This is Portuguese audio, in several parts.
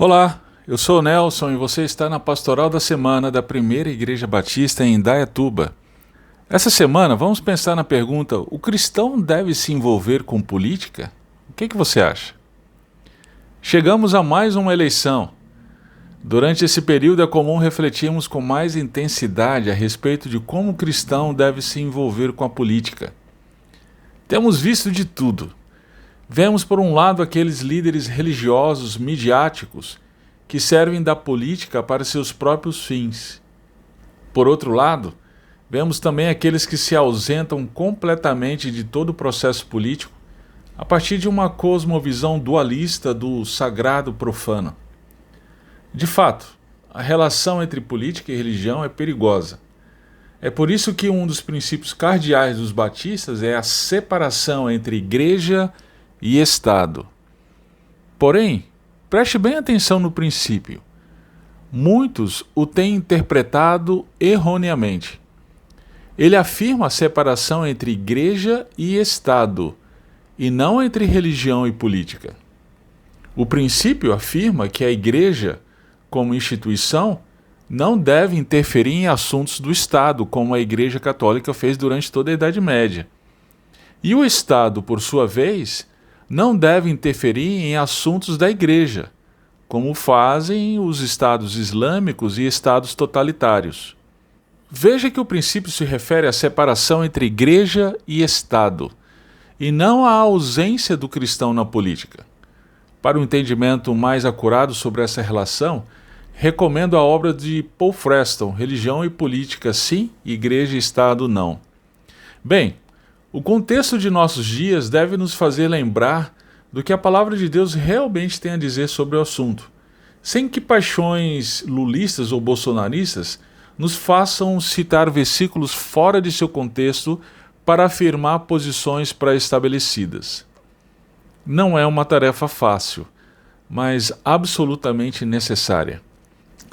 Olá, eu sou o Nelson e você está na Pastoral da Semana da Primeira Igreja Batista em Indaiatuba. Essa semana vamos pensar na pergunta: o cristão deve se envolver com política? O que você acha? Chegamos a mais uma eleição. Durante esse período é comum refletirmos com mais intensidade a respeito de como o cristão deve se envolver com a política. Temos visto de tudo. Vemos por um lado aqueles líderes religiosos midiáticos que servem da política para seus próprios fins. Por outro lado, vemos também aqueles que se ausentam completamente de todo o processo político a partir de uma cosmovisão dualista do sagrado-profano. De fato, a relação entre política e religião é perigosa. É por isso que um dos princípios cardeais dos batistas é a separação entre igreja e Estado. Porém, preste bem atenção no princípio. Muitos o têm interpretado erroneamente. Ele afirma a separação entre igreja e Estado, e não entre religião e política. O princípio afirma que a igreja, como instituição, não deve interferir em assuntos do Estado, como a Igreja Católica fez durante toda a Idade Média. E o Estado, por sua vez, não deve interferir em assuntos da Igreja, como fazem os Estados islâmicos e Estados totalitários. Veja que o princípio se refere à separação entre Igreja e Estado, e não à ausência do cristão na política. Para um entendimento mais acurado sobre essa relação, recomendo a obra de Paul Freston, Religião e Política Sim, Igreja e Estado Não. Bem, o contexto de nossos dias deve nos fazer lembrar do que a palavra de Deus realmente tem a dizer sobre o assunto, sem que paixões lulistas ou bolsonaristas nos façam citar versículos fora de seu contexto para afirmar posições pré-estabelecidas. Não é uma tarefa fácil, mas absolutamente necessária.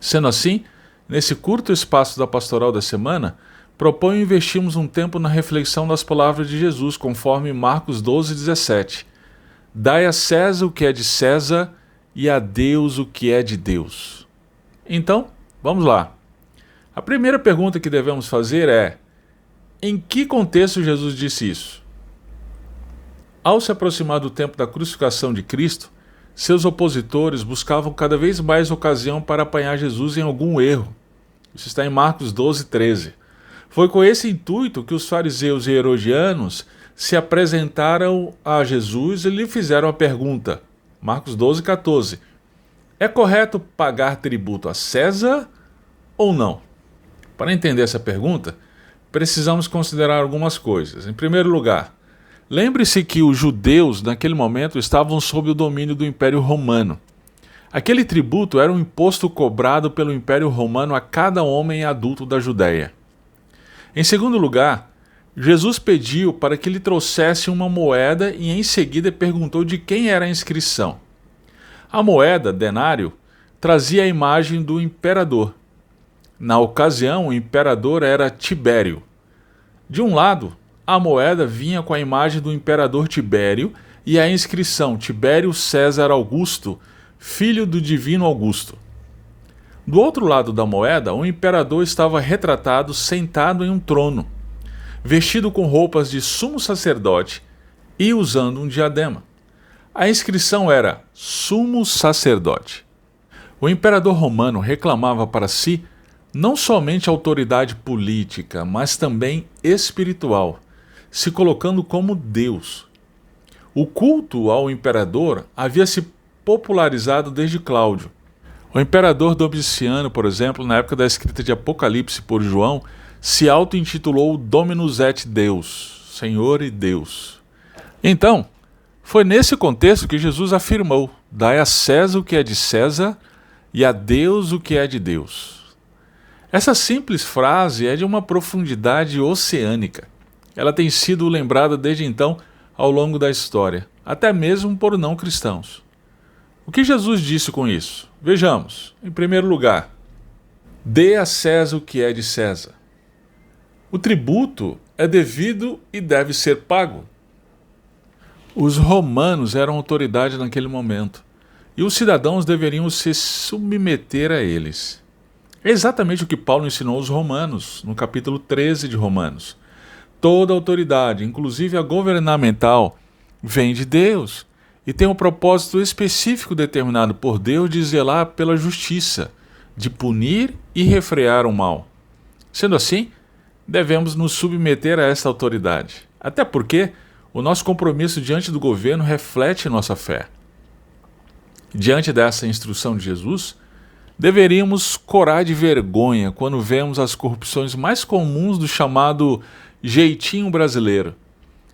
Sendo assim, nesse curto espaço da Pastoral da Semana, proponho investirmos um tempo na reflexão das palavras de Jesus, conforme Marcos 12:17. Dai a César o que é de César e a Deus o que é de Deus. Então, vamos lá. A primeira pergunta que devemos fazer é: em que contexto Jesus disse isso? Ao se aproximar do tempo da crucificação de Cristo, seus opositores buscavam cada vez mais ocasião para apanhar Jesus em algum erro. Isso está em Marcos 12:13. Foi com esse intuito que os fariseus e herodianos se apresentaram a Jesus e lhe fizeram a pergunta. Marcos 12:14. É correto pagar tributo a César ou não? Para entender essa pergunta, precisamos considerar algumas coisas. Em primeiro lugar, lembre-se que os judeus, naquele momento, estavam sob o domínio do Império Romano. Aquele tributo era um imposto cobrado pelo Império Romano a cada homem adulto da Judéia. Em segundo lugar, Jesus pediu para que lhe trouxesse uma moeda e em seguida perguntou de quem era a inscrição. A moeda, denário, trazia a imagem do imperador. Na ocasião, o imperador era Tibério. De um lado, a moeda vinha com a imagem do imperador Tibério e a inscrição Tibério César Augusto, filho do divino Augusto. Do outro lado da moeda, o imperador estava retratado sentado em um trono, vestido com roupas de sumo sacerdote e usando um diadema. A inscrição era Sumo Sacerdote. O imperador romano reclamava para si não somente autoridade política, mas também espiritual, se colocando como Deus. O culto ao imperador havia se popularizado desde Cláudio. O imperador Domiciano, por exemplo, na época da escrita de Apocalipse por João, se auto-intitulou Dominus et Deus, Senhor e Deus. Então, foi nesse contexto que Jesus afirmou: dai a César o que é de César e a Deus o que é de Deus. Essa simples frase é de uma profundidade oceânica. Ela tem sido lembrada desde então ao longo da história, até mesmo por não cristãos. O que Jesus disse com isso? Vejamos. Em primeiro lugar, dê a César o que é de César. O tributo é devido e deve ser pago. Os romanos eram autoridade naquele momento, e os cidadãos deveriam se submeter a eles. É exatamente o que Paulo ensinou aos romanos, no capítulo 13 de Romanos. Toda autoridade, inclusive a governamental, vem de Deus e tem um propósito específico determinado por Deus de zelar pela justiça, de punir e refrear o mal. Sendo assim, devemos nos submeter a essa autoridade, até porque o nosso compromisso diante do governo reflete nossa fé. Diante dessa instrução de Jesus, deveríamos corar de vergonha quando vemos as corrupções mais comuns do chamado jeitinho brasileiro: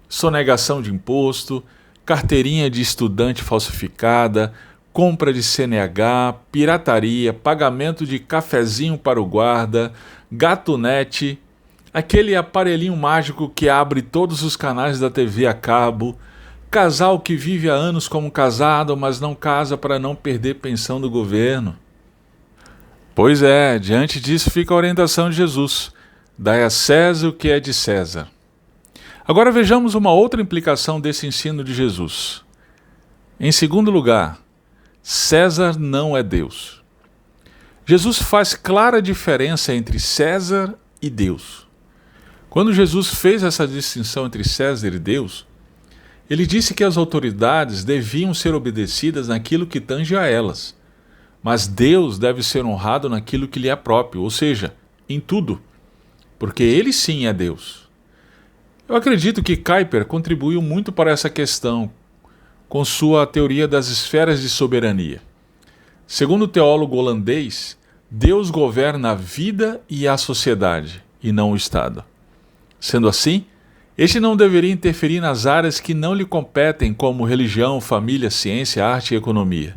sonegação de imposto, carteirinha de estudante falsificada, compra de CNH, pirataria, pagamento de cafezinho para o guarda, gatunete, aquele aparelhinho mágico que abre todos os canais da TV a cabo, casal que vive há anos como casado, mas não casa para não perder pensão do governo. Pois é, diante disso fica a orientação de Jesus: dai a César o que é de César. Agora vejamos uma outra implicação desse ensino de Jesus. Em segundo lugar, César não é Deus. Jesus faz clara diferença entre César e Deus. Quando Jesus fez essa distinção entre César e Deus, ele disse que as autoridades deviam ser obedecidas naquilo que tange a elas, mas Deus deve ser honrado naquilo que lhe é próprio, ou seja, em tudo, porque ele sim é Deus. Eu acredito que Kuyper contribuiu muito para essa questão com sua teoria das esferas de soberania. Segundo o teólogo holandês, Deus governa a vida e a sociedade, e não o Estado. Sendo assim, este não deveria interferir nas áreas que não lhe competem, como religião, família, ciência, arte e economia.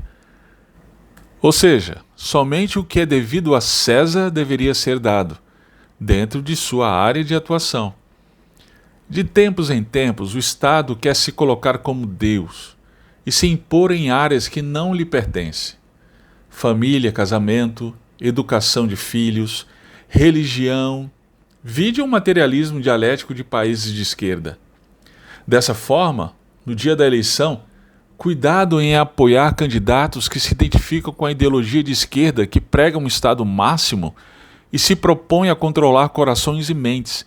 Ou seja, somente o que é devido a César deveria ser dado, dentro de sua área de atuação. De tempos em tempos, o Estado quer se colocar como Deus e se impor em áreas que não lhe pertencem. Família, casamento, educação de filhos, religião. Vide o materialismo dialético de países de esquerda. Dessa forma, no dia da eleição, cuidado em apoiar candidatos que se identificam com a ideologia de esquerda que prega um Estado máximo e se propõe a controlar corações e mentes,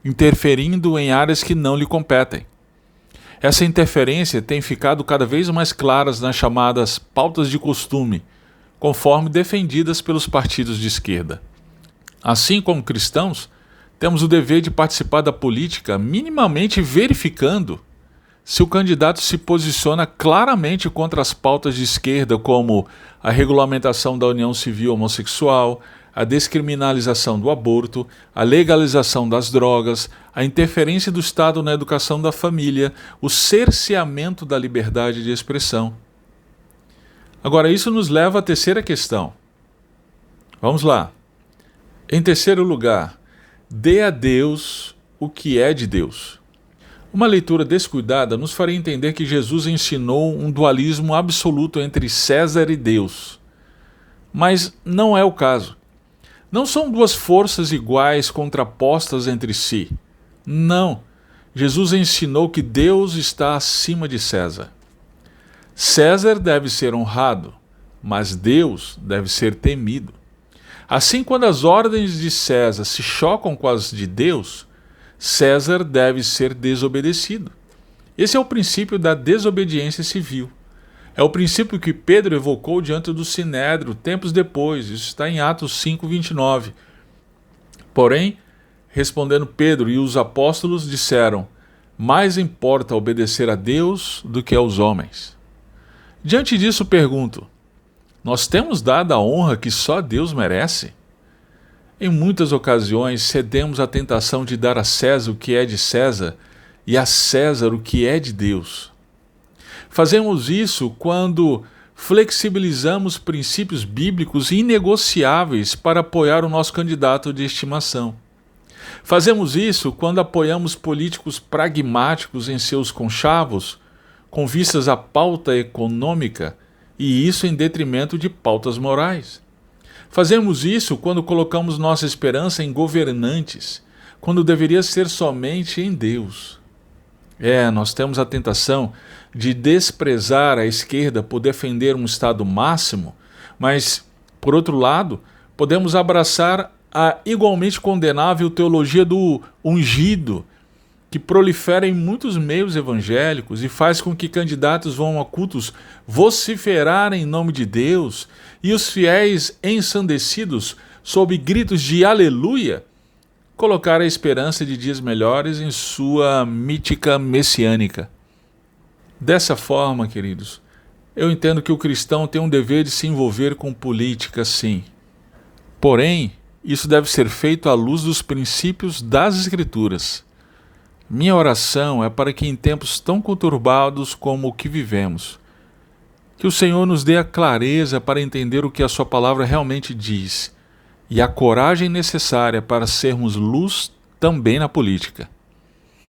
interferindo em áreas que não lhe competem. Essa interferência tem ficado cada vez mais claras nas chamadas pautas de costume, conforme defendidas pelos partidos de esquerda. Assim como cristãos, temos o dever de participar da política minimamente verificando se o candidato se posiciona claramente contra as pautas de esquerda, como a regulamentação da união civil homossexual, a descriminalização do aborto, a legalização das drogas, a interferência do Estado na educação da família, o cerceamento da liberdade de expressão. Agora, isso nos leva à terceira questão. Vamos lá. Em terceiro lugar, dê a Deus o que é de Deus. Uma leitura descuidada nos faria entender que Jesus ensinou um dualismo absoluto entre César e Deus. Mas não é o caso. Não são duas forças iguais contrapostas entre si. Não. Jesus ensinou que Deus está acima de César. César deve ser honrado, mas Deus deve ser temido. Assim, quando as ordens de César se chocam com as de Deus, César deve ser desobedecido. Esse é o princípio da desobediência civil. É o princípio que Pedro evocou diante do Sinédrio tempos depois. Isso está em Atos 5:29. Porém, respondendo Pedro e os apóstolos disseram: mais importa obedecer a Deus do que aos homens. Diante disso pergunto: nós temos dado a honra que só Deus merece? Em muitas ocasiões cedemos à tentação de dar a César o que é de César e a César o que é de Deus. Fazemos isso quando flexibilizamos princípios bíblicos inegociáveis para apoiar o nosso candidato de estimação. Fazemos isso quando apoiamos políticos pragmáticos em seus conchavos, com vistas à pauta econômica, e isso em detrimento de pautas morais. Fazemos isso quando colocamos nossa esperança em governantes, quando deveria ser somente em Deus. Nós temos a tentação de desprezar a esquerda por defender um Estado máximo, mas, por outro lado, podemos abraçar a igualmente condenável teologia do ungido, que prolifera em muitos meios evangélicos e faz com que candidatos vão a cultos vociferar em nome de Deus e os fiéis ensandecidos, sob gritos de aleluia, colocar a esperança de dias melhores em sua mítica messiânica. Dessa forma, queridos, eu entendo que o cristão tem um dever de se envolver com política, sim. Porém, isso deve ser feito à luz dos princípios das Escrituras. Minha oração é para que em tempos tão conturbados como o que vivemos, que o Senhor nos dê a clareza para entender o que a sua palavra realmente diz e a coragem necessária para sermos luz também na política.